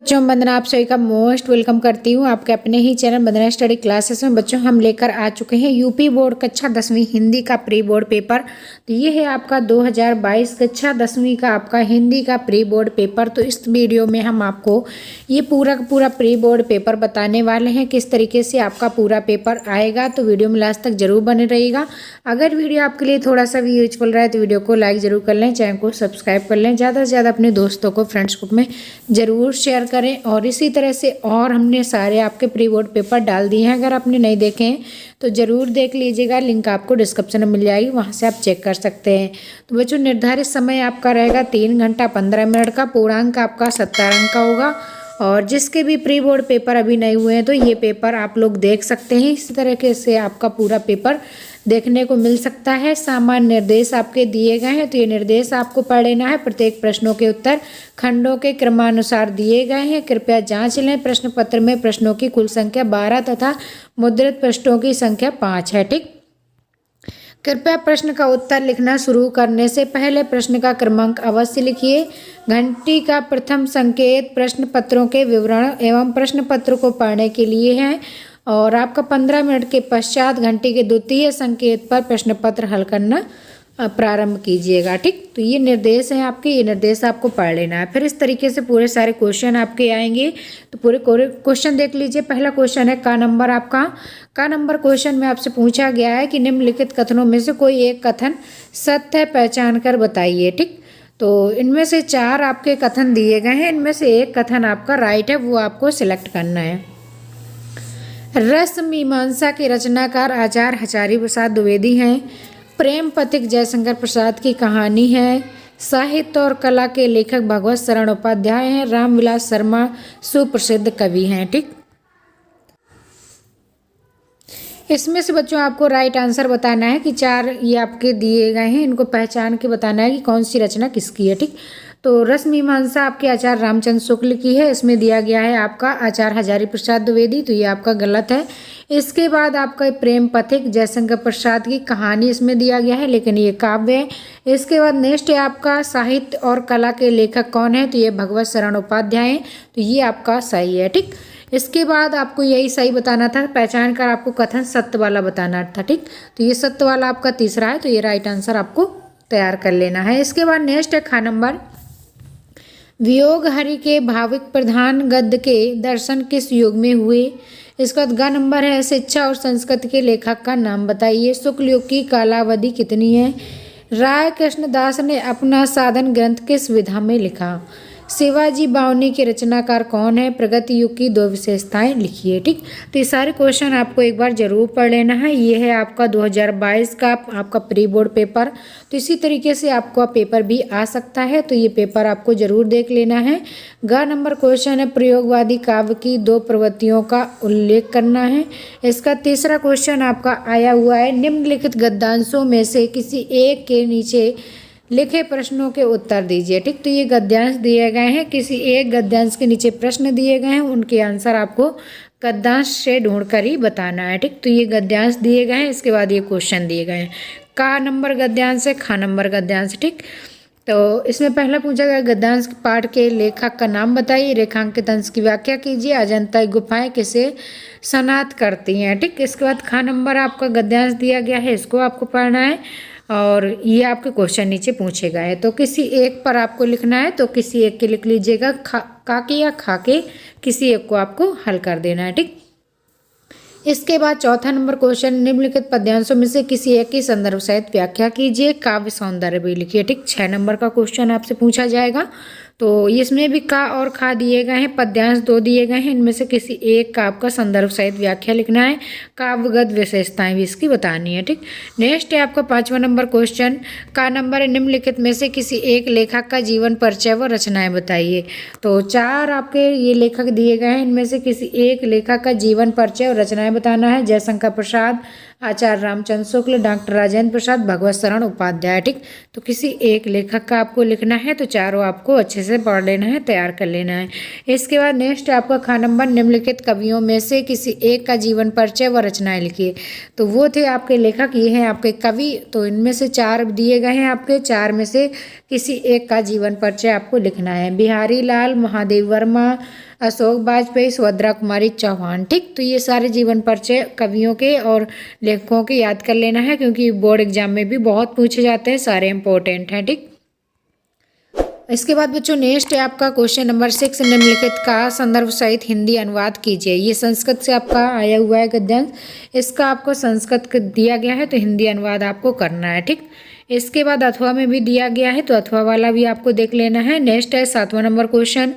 बच्चों वंदना, आप सभी का मोस्ट वेलकम करती हूँ आपके अपने ही चैनल वंदना स्टडी क्लासेस में। बच्चों हम लेकर आ चुके हैं यूपी बोर्ड कक्षा 10वीं हिंदी का प्री बोर्ड पेपर। तो ये है आपका 2022 कक्षा 10वीं का आपका हिंदी का प्री बोर्ड पेपर। तो इस वीडियो में हम आपको ये पूरा का पूरा प्री बोर्ड पेपर बताने वाले हैं, किस तरीके से आपका पूरा पेपर आएगा। तो वीडियो में लास्ट तक जरूर बने रहिएगा। अगर वीडियो आपके लिए थोड़ा सा भी यूजफुल रहा है तो वीडियो को लाइक जरूर कर लें, चैनल को सब्सक्राइब कर लें, ज़्यादा से ज़्यादा अपने दोस्तों को फ्रेंड्स ग्रुप में ज़रूर शेयर करें। और इसी तरह से और हमने सारे आपके प्री बोर्ड पेपर डाल दिए हैं, अगर आपने नहीं देखे हैं तो ज़रूर देख लीजिएगा, लिंक आपको डिस्क्रिप्शन में मिल जाएगी, वहाँ से आप चेक कर सकते हैं। तो बच्चों निर्धारित समय आपका रहेगा 3 घंटा 15 मिनट का, पूर्णांक आपका 70 अंक का होगा। और जिसके भी प्री बोर्ड पेपर अभी नहीं हुए हैं तो ये पेपर आप लोग देख सकते हैं। इस तरीके से आपका पूरा पेपर देखने को मिल सकता है। सामान्य निर्देश आपके दिए गए हैं, तो ये निर्देश आपको पढ़ लेना है। प्रत्येक प्रश्नों के उत्तर खंडों के क्रमानुसार दिए गए हैं, कृपया जांच लें। प्रश्न पत्र में प्रश्नों की कुल संख्या 12 तथा मुद्रित पृष्ठों की संख्या 5 है। ठीक, कृपया प्रश्न का उत्तर लिखना शुरू करने से पहले प्रश्न का क्रमांक अवश्य लिखिए। घंटी का प्रथम संकेत प्रश्न पत्रों के विवरण एवं प्रश्न पत्र को पढ़ने के लिए है और आपका 15 मिनट के पश्चात घंटी के द्वितीय संकेत पर प्रश्न पत्र हल करना प्रारंभ कीजिएगा। ठीक, तो ये निर्देश हैं आपके, ये निर्देश आपको पढ़ लेना है। फिर इस तरीके से पूरे सारे क्वेश्चन आपके आएंगे। तो पूरे क्वेश्चन देख लीजिए। पहला क्वेश्चन है का नंबर आपका का नंबर क्वेश्चन में आपसे पूछा गया है कि निम्नलिखित कथनों में से कोई एक कथन सत्य है, पहचान कर बताइए। ठीक, तो इनमें से 4 आपके कथन दिए गए हैं, इनमें से एक कथन आपका राइट है, वो आपको सिलेक्ट करना है। रस मीमांसा के रचनाकार आचार्य हजारी प्रसाद द्विवेदी हैं। प्रेम पथिक जयशंकर प्रसाद की कहानी है। साहित्य और कला के लेखक भगवत शरण उपाध्याय हैं। रामविलास शर्मा सुप्रसिद्ध कवि हैं। ठीक, इसमें से बच्चों आपको राइट आंसर बताना है कि 4 ये आपके दिए गए हैं, इनको पहचान के बताना है कि कौन सी रचना किसकी है। ठीक, तो रस मीमांसा आपके आचार्य रामचंद्र शुक्ल की है, इसमें दिया गया है आपका आचार्य हजारी प्रसाद द्विवेदी, तो ये आपका गलत है। इसके बाद आपका प्रेम पथिक जयशंकर प्रसाद की कहानी इसमें दिया गया है, लेकिन ये काव्य है। इसके बाद नेक्स्ट है आपका साहित्य और कला के लेखक कौन है, तो ये भगवत शरण उपाध्याय हैं, तो ये आपका सही है। ठीक, इसके बाद आपको यही सही बताना था, पहचान कर आपको कथन सत्य वाला बताना था। ठीक, तो ये सत्य वाला आपका तीसरा है, तो ये राइट आंसर आपको तैयार कर लेना है। इसके बाद नेक्स्ट है खा नंबर वियोग हरि के भाविक प्रधान गद्य के दर्शन किस युग में हुए। इसका ग नंबर है शिक्षा और संस्कृति के लेखक का नाम बताइए। शुक्ल युग की कालावधि कितनी है। राय कृष्णदास ने अपना साधन ग्रंथ किस विधा में लिखा। शिवाजी बावनी के रचनाकार कौन है। प्रगति युग की 2 विशेषताएं लिखिए। ठीक, तो ये सारे क्वेश्चन आपको एक बार जरूर पढ़ लेना है। ये है आपका 2022 का आपका प्री बोर्ड पेपर। तो इसी तरीके से आपका पेपर भी आ सकता है, तो ये पेपर आपको जरूर देख लेना है। ग नंबर क्वेश्चन है प्रयोगवादी काव्य की 2 प्रवृत्तियों का उल्लेख करना है। इसका तीसरा क्वेश्चन आपका आया हुआ है निम्नलिखित गद्यांशों में से किसी एक के नीचे लिखे प्रश्नों के उत्तर दीजिए। ठीक, तो ये गद्यांश दिए गए हैं, किसी एक गद्यांश के नीचे प्रश्न दिए गए हैं, उनके आंसर आपको गद्यांश से ढूंढकर ही बताना है। ठीक, तो ये गद्यांश दिए गए हैं, इसके बाद ये क्वेश्चन दिए गए हैं। का नंबर गद्यांश है, खा नंबर गद्यांश। ठीक, तो इसमें पहला पूछा गया गद्यांश पाठ के लेखक का नाम बताइए। रेखांकित अंश की व्याख्या कीजिए। अजंता की गुफाएं किसे सनात करती हैं। ठीक, इसके बाद खा नंबर आपका गद्यांश दिया गया है, इसको आपको पढ़ना है और ये आपके क्वेश्चन नीचे पूछे गए हैं, तो किसी एक पर आपको लिखना है, तो किसी एक के लिख लीजिएगा। का के या खा के किसी एक को आपको हल कर देना है। ठीक, इसके बाद चौथा नंबर क्वेश्चन निम्नलिखित पद्यांशों में से किसी एक की संदर्भ सहित व्याख्या कीजिए। काव्य सौंदर्य भी लिखिए। ठीक, 6 नंबर का क्वेश्चन आपसे पूछा जाएगा, तो इसमें भी का और खा दिए गए हैं, पद्यांश 2 दिए गए हैं, इनमें से किसी एक का आपका संदर्भ सहित व्याख्या लिखना है। काव्यगत विशेषताएं भी इसकी बतानी है। ठीक, नेक्स्ट है आपका 5वां नंबर क्वेश्चन का नंबर निम्नलिखित में से किसी एक लेखक का जीवन परिचय व रचनाएं बताइए। तो 4 आपके ये लेखक दिए गए हैं, इनमें से किसी एक लेखक का जीवन परिचय और रचनाएं बताना है। जयशंकर प्रसाद, आचार्य रामचंद्र शुक्ल, डॉक्टर राजेंद्र प्रसाद, भगवत शरण उपाध्याय। ठीक, तो किसी एक लेखक का आपको लिखना है, तो चारों आपको अच्छे से पढ़ लेना है, तैयार कर लेना है। इसके बाद नेक्स्ट आपका खा नंबर निम्नलिखित कवियों में से किसी एक का जीवन परिचय व रचनाएं लिखिए। तो वो थे आपके लेखक, ये हैं आपके कवि, तो इनमें से 4 दिए गए हैं आपके, 4 में से किसी एक का जीवन परिचय आपको लिखना है। बिहारी लाल, महादेव वर्मा, अशोक वाजपेयी, सुभद्रा कुमारी चौहान। ठीक, तो ये सारे जीवन परिचय कवियों के और लेखकों के याद कर लेना है, क्योंकि बोर्ड एग्जाम में भी बहुत पूछे जाते हैं, सारे इंपॉर्टेंट हैं। ठीक, इसके बाद बच्चों नेक्स्ट है आपका क्वेश्चन नंबर 6, निम्नलिखित का संदर्भ सहित हिंदी अनुवाद कीजिए। ये संस्कृत से आपका आया हुआ है गद्यांश, इसका आपको संस्कृत दिया गया है तो हिंदी अनुवाद आपको करना है। ठीक, इसके बाद अथवा में भी दिया गया है तो अथवा वाला भी आपको देख लेना है। नेक्स्ट है 7वां नंबर क्वेश्चन,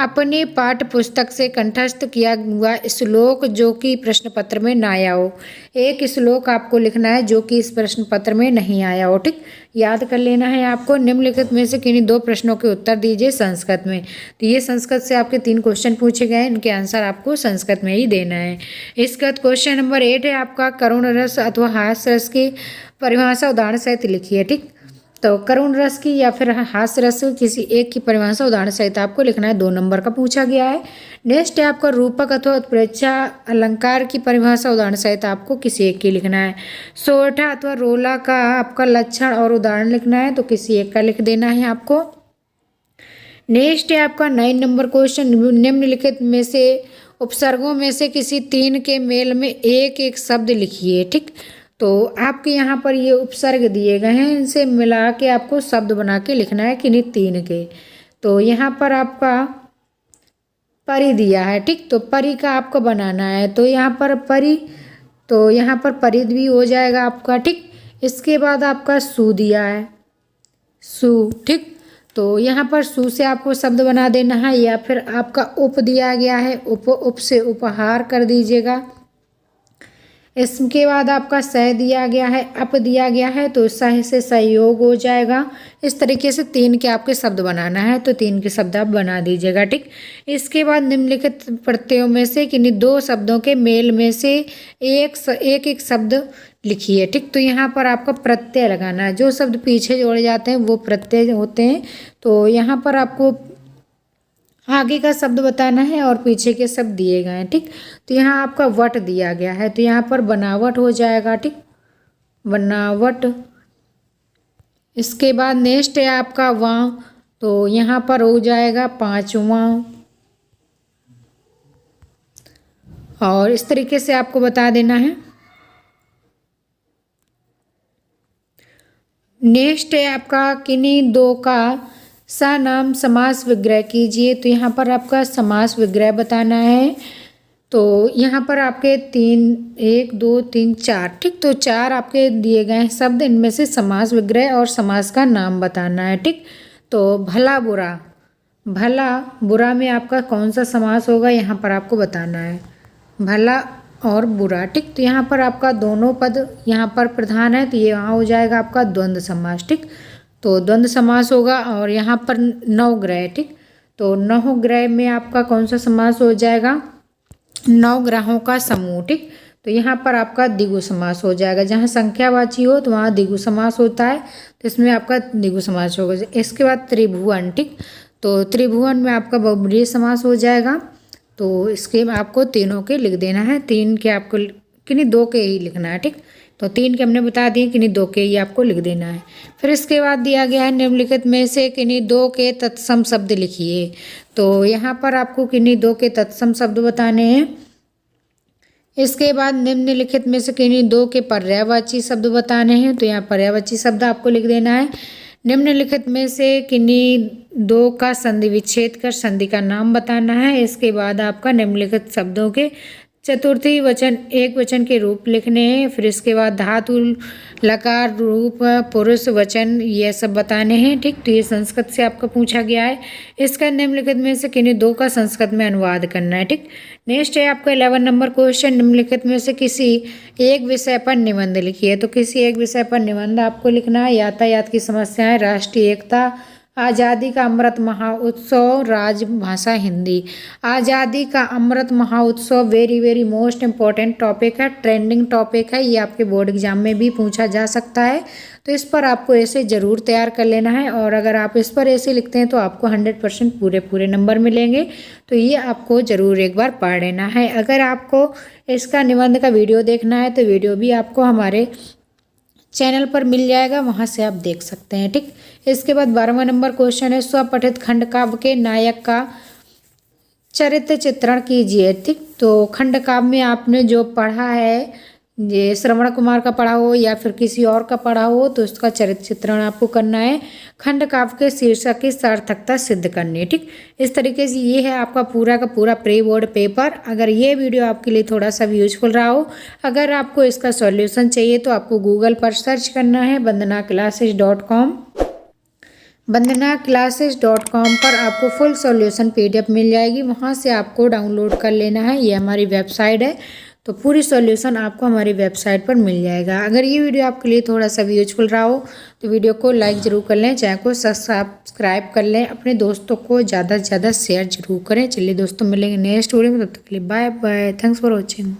अपनी पाठ्य पुस्तक से कंठस्थ किया हुआ श्लोक जो कि प्रश्न पत्र में ना आया हो। एक श्लोक आपको लिखना है जो कि इस प्रश्न पत्र में नहीं आया हो। ठीक, याद कर लेना है आपको। निम्नलिखित में से किन्हीं 2 प्रश्नों के उत्तर दीजिए संस्कृत में। तो ये संस्कृत से आपके 3 क्वेश्चन पूछे गए हैं, इनके आंसर आपको संस्कृत में ही देना है। इसके बाद क्वेश्चन नंबर 8 है आपका, करुण रस अथवा हास्य रस की परिभाषा उदाहरण सहित लिखिए। ठीक, तो करुण रस की या फिर हास्य रस किसी एक की परिभाषा उदाहरण सहित आपको लिखना है, 2 नंबर का पूछा गया है। नेक्स्ट है आपका रूपक अथवा उत्प्रेक्षा अलंकार की परिभाषा उदाहरण सहित आपको किसी एक की लिखना है। सोरठा अथवा रोला का आपका लक्षण और उदाहरण लिखना है तो किसी एक का लिख देना है आपको। नेक्स्ट है आपका 9 नंबर क्वेश्चन, निम्नलिखित में से उपसर्गों में से किसी 3 के मेल में एक एक शब्द लिखिए। ठीक, तो आपके यहाँ पर ये उपसर्ग दिए गए हैं, इनसे मिला के आपको शब्द बना के लिखना है किन्हीं 3 के। तो यहाँ पर आपका परी दिया है। ठीक, तो परी का आपको बनाना है, तो यहाँ पर परी, तो यहाँ पर परिद भी हो जाएगा आपका। ठीक, इसके बाद आपका सु दिया है, सु। ठीक, तो यहाँ पर सु से आपको शब्द बना देना है, या फिर आपका उप दिया गया है, उप से उपहार कर दीजिएगा। इसके बाद आपका सह दिया गया है, अप दिया गया है तो सह से सहयोग हो जाएगा। इस तरीके से 3 के आपके शब्द बनाना है तो 3 के शब्द आप बना दीजिएगा। ठीक, इसके बाद निम्नलिखित प्रत्ययों में से किन्हीं 2 शब्दों के मेल में से एक शब्द लिखिए। ठीक, तो यहाँ पर आपका प्रत्यय लगाना है, जो शब्द पीछे जोड़े जाते हैं वो प्रत्यय होते हैं। तो यहाँ पर आपको आगे का शब्द बताना है और पीछे के शब्द दिए गए हैं। ठीक, तो यहाँ आपका वट दिया गया है तो यहाँ पर बनावट हो जाएगा। ठीक, बनावट। इसके बाद नेक्स्ट है आपका वां, तो यहाँ पर हो जाएगा 5वां। और इस तरीके से आपको बता देना है। नेक्स्ट है आपका किन्हीं 2 का सनाम समास विग्रह कीजिए। तो यहाँ पर आपका समास विग्रह बताना है। तो यहाँ पर आपके 1 2 3 4, ठीक, तो 4 आपके दिए गए हैं शब्द, इनमें से समास विग्रह और समास का नाम बताना है। ठीक, तो भला बुरा, भला बुरा में आपका कौन सा समास होगा यहाँ पर आपको बताना है, भला और बुरा। ठीक, तो यहाँ पर आपका दोनों पद यहाँ पर प्रधान है तो ये वहाँ हो जाएगा आपका द्वंद्व समास। ठीक, तो द्वंद्व समास होगा। और यहाँ पर 9 ग्रह। ठीक, तो 9 ग्रह में आपका कौन सा समास हो जाएगा, 9 ग्रहों का समूह। ठीक, तो यहाँ पर आपका द्विगु समास हो जाएगा, जहाँ संख्यावाची हो तो वहाँ द्विगु समास होता है तो इसमें आपका द्विगु समास होगा। इसके बाद त्रिभुवन। ठीक, तो त्रिभुवन में आपका बहुब्रीहि समास हो जाएगा। तो इसके आपको तीनों के लिख देना है, 3 के आपको किन्हीं 2 के ही लिखना है। ठीक, तो 3 के हमने बता दिए, किन्हीं 2 के ही आपको लिख देना है। फिर इसके बाद दिया गया है निम्नलिखित में से किन्हीं 2 के तत्सम शब्द लिखिए। तो यहाँ पर आपको किन्हीं 2 के तत्सम शब्द बताने हैं। इसके बाद निम्नलिखित में से किन्हीं 2 के पर्यायवाची शब्द बताने हैं। तो यहाँ पर्यायवाची शब्द आपको लिख देना है। निम्नलिखित में से किन्हीं 2 का संधि विच्छेद कर संधि का नाम बताना है। इसके बाद आपका निम्नलिखित शब्दों के चतुर्थी वचन एक वचन के रूप लिखने हैं। फिर इसके बाद धातु लकार रूप पुरुष वचन ये सब बताने हैं। ठीक, तो ये संस्कृत से आपका पूछा गया है। इसका निम्नलिखित में से किन्हीं 2 का संस्कृत में अनुवाद करना है। ठीक, नेक्स्ट है आपका 11 नंबर क्वेश्चन, निम्नलिखित में से किसी एक विषय पर निबंध लिखिए। तो किसी एक विषय पर निबंध आपको लिखना है। यातायात की समस्याएं, राष्ट्रीय एकता, आज़ादी का अमृत महोत्सव, राजभाषा हिंदी। आज़ादी का Amrit Mahotsav very very most important topic है, ट्रेंडिंग टॉपिक है, ये आपके बोर्ड एग्जाम में भी पूछा जा सकता है। तो इस पर आपको ऐसे ज़रूर तैयार कर लेना है और अगर आप इस पर ऐसे लिखते हैं तो आपको 100% पूरे नंबर मिलेंगे। तो ये आपको ज़रूर एक बार पढ़ लेना है। अगर आपको इसका निबंध का वीडियो देखना है तो वीडियो भी आपको हमारे चैनल पर मिल जाएगा, वहाँ से आप देख सकते हैं। ठीक, इसके बाद 12वां नंबर क्वेश्चन है, स्वपठित खंड काव्य के नायक का चरित्र चित्रण कीजिए। ठीक, तो खंड काव्य में आपने जो पढ़ा है, ये श्रवण कुमार का पढ़ा हो या फिर किसी और का पढ़ा हो, तो उसका चरित्र चित्रण आपको करना है। खंड काव्य के शीर्षक की सार्थकता सिद्ध करनी है। ठीक, इस तरीके से ये है आपका पूरा का पूरा प्री बोर्ड पेपर। अगर ये वीडियो आपके लिए थोड़ा सा भी यूजफुल रहा हो, अगर आपको इसका सॉल्यूशन चाहिए तो आपको गूगल पर सर्च करना है वंदनाक्लासेस.com। वंदनाक्लासेस.com पर आपको फुल सॉल्यूशन PDF मिल जाएगी, वहाँ से आपको डाउनलोड कर लेना है। ये हमारी वेबसाइट है, तो पूरी सॉल्यूशन आपको हमारी वेबसाइट पर मिल जाएगा। अगर ये वीडियो आपके लिए थोड़ा सा भी यूजफुल रहा हो तो वीडियो को लाइक ज़रूर कर लें, चैनल को सब्सक्राइब कर लें, अपने दोस्तों को ज़्यादा से ज़्यादा शेयर जरूर करें। चलिए दोस्तों, मिलेंगे नेक्स्ट वीडियो में, तब तक के लिए bye bye, thanks for watching.